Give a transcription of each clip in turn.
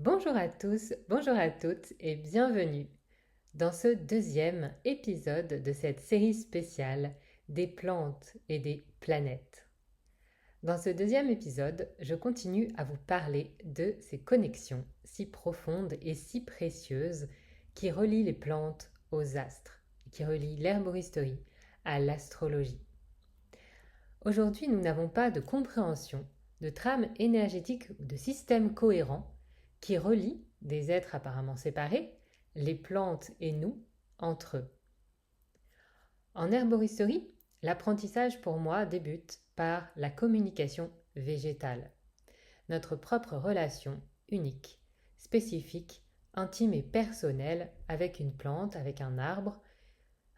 Bonjour à tous, bonjour à toutes et bienvenue dans ce deuxième épisode de cette série spéciale des plantes et des planètes. Dans ce deuxième épisode, je continue à vous parler de ces connexions si profondes et si précieuses qui relient les plantes aux astres, qui relient l'herboristerie à l'astrologie. Aujourd'hui, nous n'avons pas de compréhension de trame énergétique ou de système cohérent qui relie des êtres apparemment séparés, les plantes et nous, entre eux. En herboristerie, l'apprentissage pour moi débute par la communication végétale, notre propre relation unique, spécifique, intime et personnelle avec une plante, avec un arbre,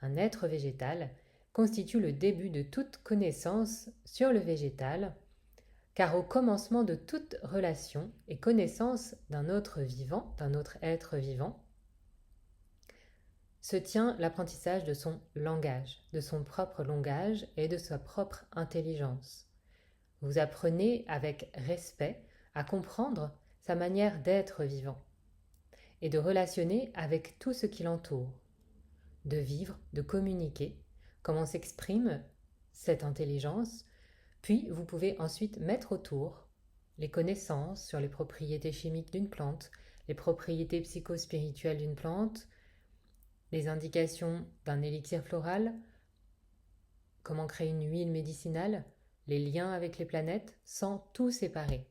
un être végétal, constitue le début de toute connaissance sur le végétal, car au commencement de toute relation et connaissance d'un autre vivant, d'un autre être vivant, se tient l'apprentissage de son langage, de son propre langage et de sa propre intelligence. Vous apprenez avec respect à comprendre sa manière d'être vivant et de relationner avec tout ce qui l'entoure, de vivre, de communiquer, comment s'exprime cette intelligence, puis vous pouvez ensuite mettre autour les connaissances sur les propriétés chimiques d'une plante, les propriétés psychospirituelles d'une plante, les indications d'un élixir floral, comment créer une huile médicinale, les liens avec les planètes, sans tout séparer.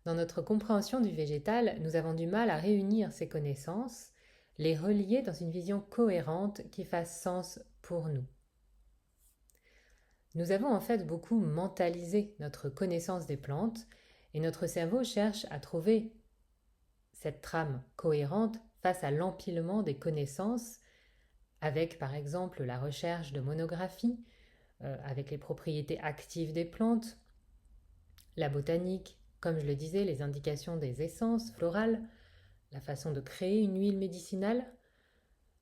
Dans notre compréhension du végétal, nous avons du mal à réunir ces connaissances, les relier dans une vision cohérente qui fasse sens pour nous. Nous avons en fait beaucoup mentalisé notre connaissance des plantes et notre cerveau cherche à trouver cette trame cohérente face à l'empilement des connaissances avec par exemple la recherche de monographies, avec les propriétés actives des plantes, la botanique, comme je le disais, les indications des essences florales, la façon de créer une huile médicinale.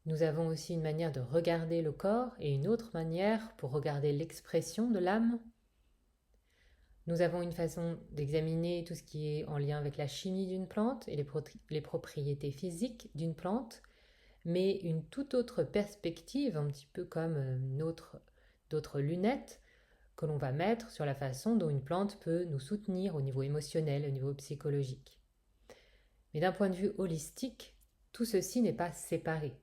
Nous avons aussi une manière de regarder le corps et une autre manière pour regarder l'expression de l'âme. Nous avons une façon d'examiner tout ce qui est en lien avec la chimie d'une plante et les propriétés physiques d'une plante, mais une toute autre perspective, un petit peu comme d'autres lunettes que l'on va mettre sur la façon dont une plante peut nous soutenir au niveau émotionnel, au niveau psychologique. Mais d'un point de vue holistique, tout ceci n'est pas séparé.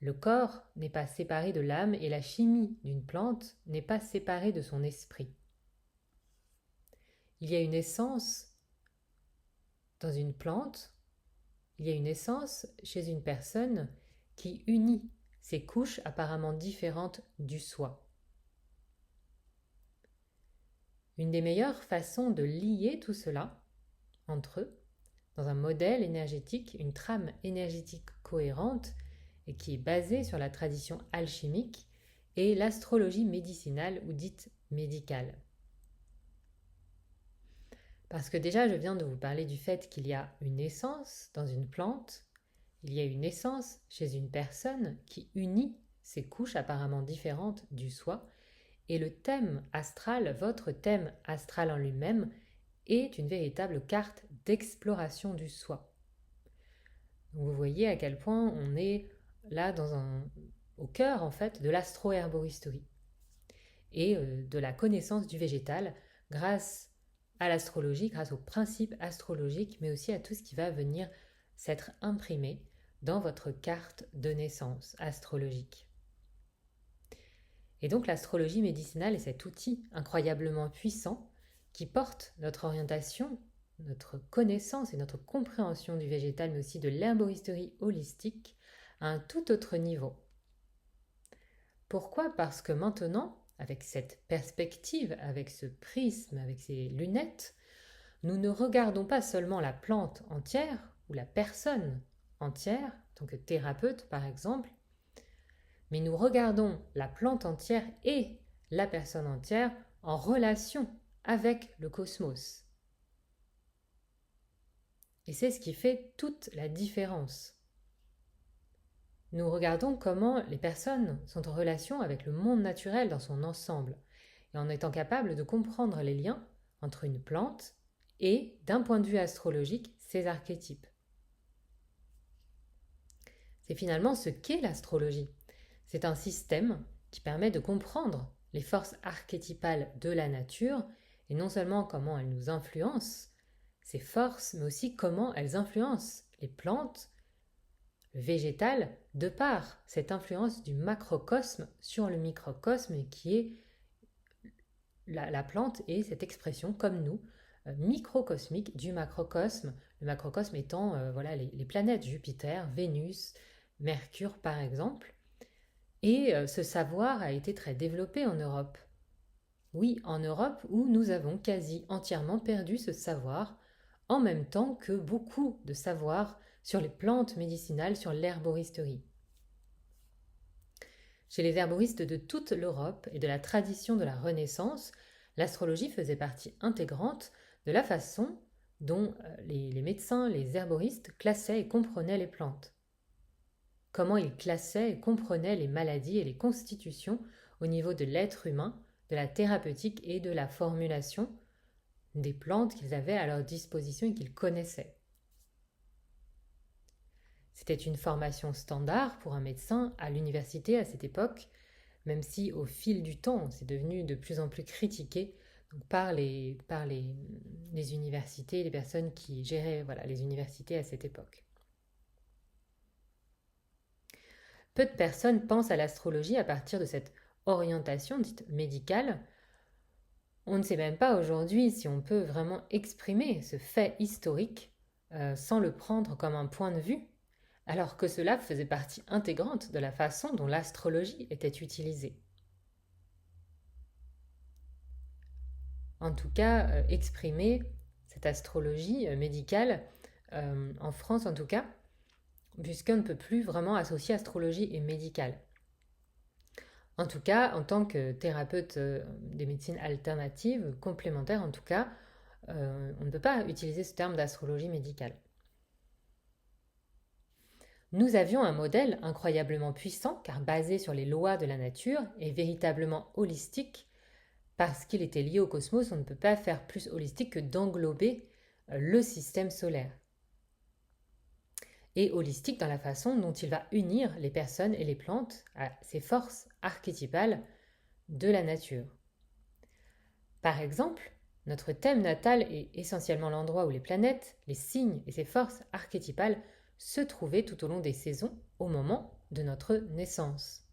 Le corps n'est pas séparé de l'âme et la chimie d'une plante n'est pas séparée de son esprit. Il y a une essence dans une plante, il y a une essence chez une personne qui unit ces couches apparemment différentes du soi. Une des meilleures façons de lier tout cela entre eux, dans un modèle énergétique, une trame énergétique cohérente, et qui est basée sur la tradition alchimique et l'astrologie médicinale ou dite médicale. Parce que déjà, je viens de vous parler du fait qu'il y a une essence dans une plante, il y a une essence chez une personne qui unit ces couches apparemment différentes du soi, et le thème astral, votre thème astral en lui-même, est une véritable carte d'exploration du soi. Donc vous voyez à quel point on est là au cœur en fait de l'astro-herboristerie et de la connaissance du végétal grâce à l'astrologie, grâce aux principes astrologiques, mais aussi à tout ce qui va venir s'être imprimé dans votre carte de naissance astrologique. Et donc l'astrologie médicinale est cet outil incroyablement puissant qui porte notre orientation, notre connaissance et notre compréhension du végétal, mais aussi de l'herboristerie holistique à un tout autre niveau. Pourquoi ? Parce que maintenant, avec cette perspective, avec ce prisme, avec ces lunettes, nous ne regardons pas seulement la plante entière ou la personne entière, en tant que thérapeute par exemple, mais nous regardons la plante entière et la personne entière en relation avec le cosmos. Et c'est ce qui fait toute la différence. Nous regardons comment les personnes sont en relation avec le monde naturel dans son ensemble, et en étant capable de comprendre les liens entre une plante et, d'un point de vue astrologique, ses archétypes. C'est finalement ce qu'est l'astrologie. C'est un système qui permet de comprendre les forces archétypales de la nature et non seulement comment elles nous influencent, ces forces, mais aussi comment elles influencent les plantes, le végétal, de par cette influence du macrocosme sur le microcosme qui est la plante et cette expression comme nous, microcosmique du macrocosme, le macrocosme étant les planètes Jupiter, Vénus, Mercure par exemple. Et ce savoir a été très développé en Europe. Oui, en Europe où nous avons quasi entièrement perdu ce savoir, en même temps que beaucoup de savoir sur les plantes médicinales, sur l'herboristerie. Chez les herboristes de toute l'Europe et de la tradition de la Renaissance, l'astrologie faisait partie intégrante de la façon dont les médecins, les herboristes classaient et comprenaient les plantes. Comment ils classaient et comprenaient les maladies et les constitutions au niveau de l'être humain, de la thérapeutique et de la formulation des plantes qu'ils avaient à leur disposition et qu'ils connaissaient. C'était une formation standard pour un médecin à l'université à cette époque, même si au fil du temps, c'est devenu de plus en plus critiqué par les universités, les personnes qui géraient les universités à cette époque. Peu de personnes pensent à l'astrologie à partir de cette orientation dite médicale. On ne sait même pas aujourd'hui si on peut vraiment exprimer ce fait historique sans le prendre comme un point de vue, alors que cela faisait partie intégrante de la façon dont l'astrologie était utilisée. En tout cas, exprimer cette astrologie médicale, en France en tout cas, puisqu'on ne peut plus vraiment associer astrologie et médicale. En tout cas, en tant que thérapeute des médecines alternatives, complémentaires en tout cas, on ne peut pas utiliser ce terme d'astrologie médicale. Nous avions un modèle incroyablement puissant car basé sur les lois de la nature et véritablement holistique. Parce qu'il était lié au cosmos, on ne peut pas faire plus holistique que d'englober le système solaire. Et holistique dans la façon dont il va unir les personnes et les plantes à ces forces archétypales de la nature. Par exemple, notre thème natal est essentiellement l'endroit où les planètes, les signes et ces forces archétypales se trouvaient tout au long des saisons au moment de notre naissance.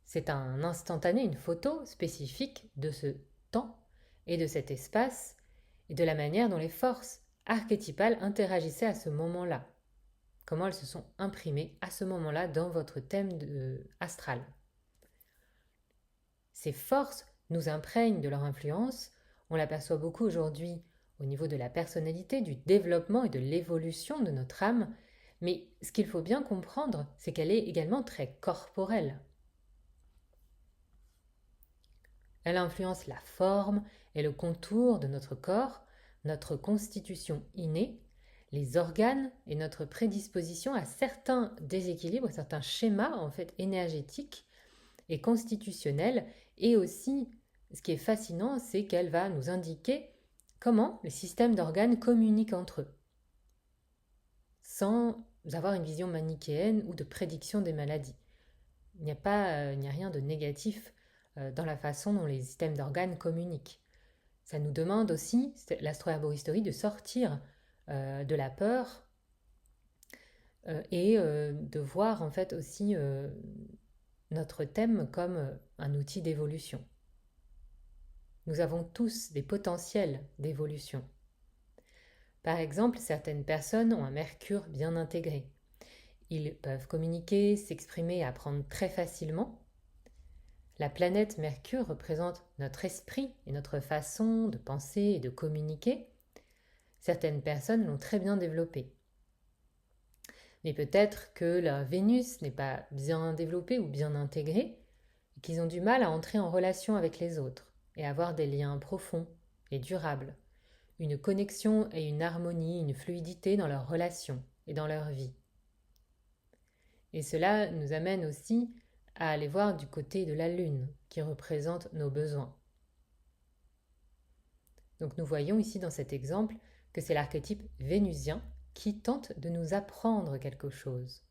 C'est un instantané, une photo spécifique de ce temps et de cet espace et de la manière dont les forces archétypales interagissaient à ce moment-là. Comment elles se sont imprimées à ce moment-là dans votre thème astral. Ces forces nous imprègnent de leur influence. On l'aperçoit beaucoup aujourd'hui au niveau de la personnalité, du développement et de l'évolution de notre âme. Mais ce qu'il faut bien comprendre, c'est qu'elle est également très corporelle. Elle influence la forme et le contour de notre corps, notre constitution innée, les organes et notre prédisposition à certains déséquilibres, certains schémas en fait énergétiques et constitutionnels. Et aussi, ce qui est fascinant, c'est qu'elle va nous indiquer comment les systèmes d'organes communiquent entre eux, sans avoir une vision manichéenne ou de prédiction des maladies. Il n'y a rien de négatif dans la façon dont les systèmes d'organes communiquent. Ça nous demande aussi, l'astro-herboristerie, de sortir de la peur et de voir en fait aussi notre thème comme un outil d'évolution. Nous avons tous des potentiels d'évolution. Par exemple, certaines personnes ont un Mercure bien intégré. Ils peuvent communiquer, s'exprimer et apprendre très facilement. La planète Mercure représente notre esprit et notre façon de penser et de communiquer. Certaines personnes l'ont très bien développé. Mais peut-être que leur Vénus n'est pas bien développée ou bien intégrée et qu'ils ont du mal à entrer en relation avec les autres et avoir des liens profonds et durables, une connexion et une harmonie, une fluidité dans leurs relations et dans leur vie. Et cela nous amène aussi à aller voir du côté de la Lune qui représente nos besoins. Donc nous voyons ici dans cet exemple que c'est l'archétype vénusien qui tente de nous apprendre quelque chose.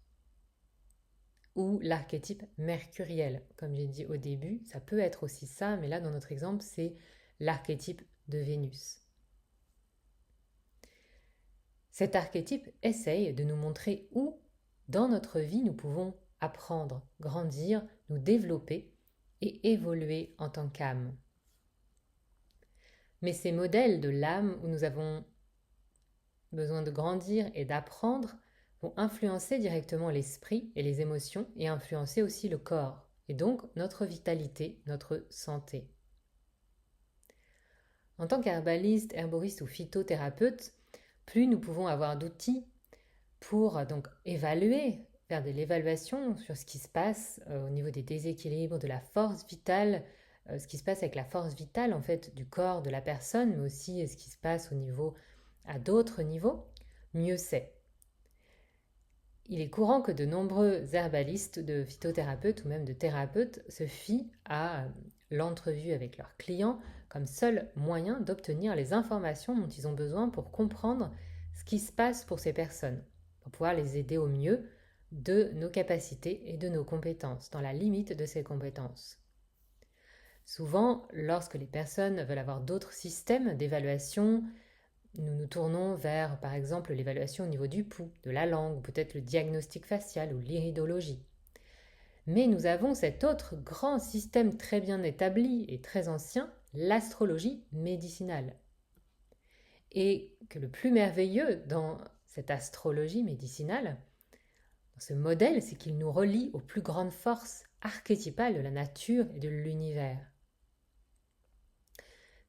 Ou l'archétype mercuriel, comme j'ai dit au début, ça peut être aussi ça, mais là dans notre exemple c'est l'archétype de Vénus. Cet archétype essaye de nous montrer où, dans notre vie, nous pouvons apprendre, grandir, nous développer et évoluer en tant qu'âme. Mais ces modèles de l'âme où nous avons besoin de grandir et d'apprendre vont influencer directement l'esprit et les émotions et influencer aussi le corps, et donc notre vitalité, notre santé. En tant qu'herbaliste, herboriste ou phytothérapeute, plus nous pouvons avoir d'outils pour donc évaluer, faire de l'évaluation sur ce qui se passe au niveau des déséquilibres, de la force vitale, ce qui se passe avec la force vitale en fait du corps de la personne, mais aussi ce qui se passe au niveau à d'autres niveaux, mieux c'est. Il est courant que de nombreux herbalistes, de phytothérapeutes ou même de thérapeutes se fient à l'entrevue avec leurs clients comme seul moyen d'obtenir les informations dont ils ont besoin pour comprendre ce qui se passe pour ces personnes, pour pouvoir les aider au mieux de nos capacités et de nos compétences, dans la limite de ces compétences. Souvent, lorsque les personnes veulent avoir d'autres systèmes d'évaluation, nous nous tournons vers, par exemple, l'évaluation au niveau du pouls, de la langue, ou peut-être le diagnostic facial ou l'iridologie. Mais nous avons cet autre grand système très bien établi et très ancien, l'astrologie médicinale. Et que le plus merveilleux dans cette astrologie médicinale, dans ce modèle, c'est qu'il nous relie aux plus grandes forces archétypales de la nature et de l'univers.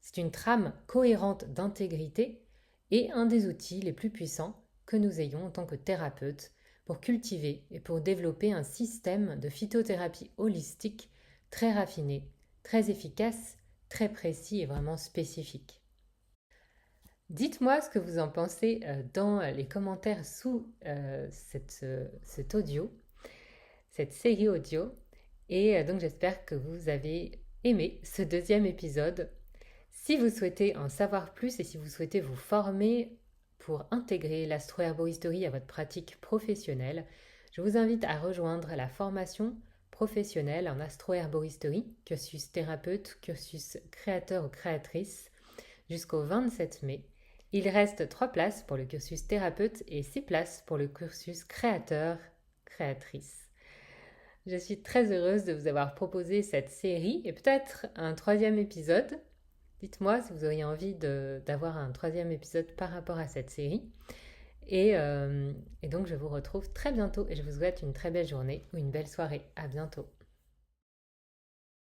C'est une trame cohérente d'intégrité et un des outils les plus puissants que nous ayons en tant que thérapeutes pour cultiver et pour développer un système de phytothérapie holistique très raffiné, très efficace, très précis et vraiment spécifique. Dites-moi ce que vous en pensez dans les commentaires sous cet audio, cette série audio. Et donc j'espère que vous avez aimé ce deuxième épisode. Si vous souhaitez en savoir plus et si vous souhaitez vous former pour intégrer l'astro-herboristerie à votre pratique professionnelle, je vous invite à rejoindre la formation professionnelle en astro-herboristerie, cursus thérapeute, cursus créateur ou créatrice, jusqu'au 27 mai. Il reste 3 places pour le cursus thérapeute et 6 places pour le cursus créateur-créatrice. Je suis très heureuse de vous avoir proposé cette série et peut-être un 3e épisode. Dites-moi si vous auriez envie d'avoir un 3e épisode par rapport à cette série. Et donc je vous retrouve très bientôt et je vous souhaite une très belle journée ou une belle soirée. À bientôt.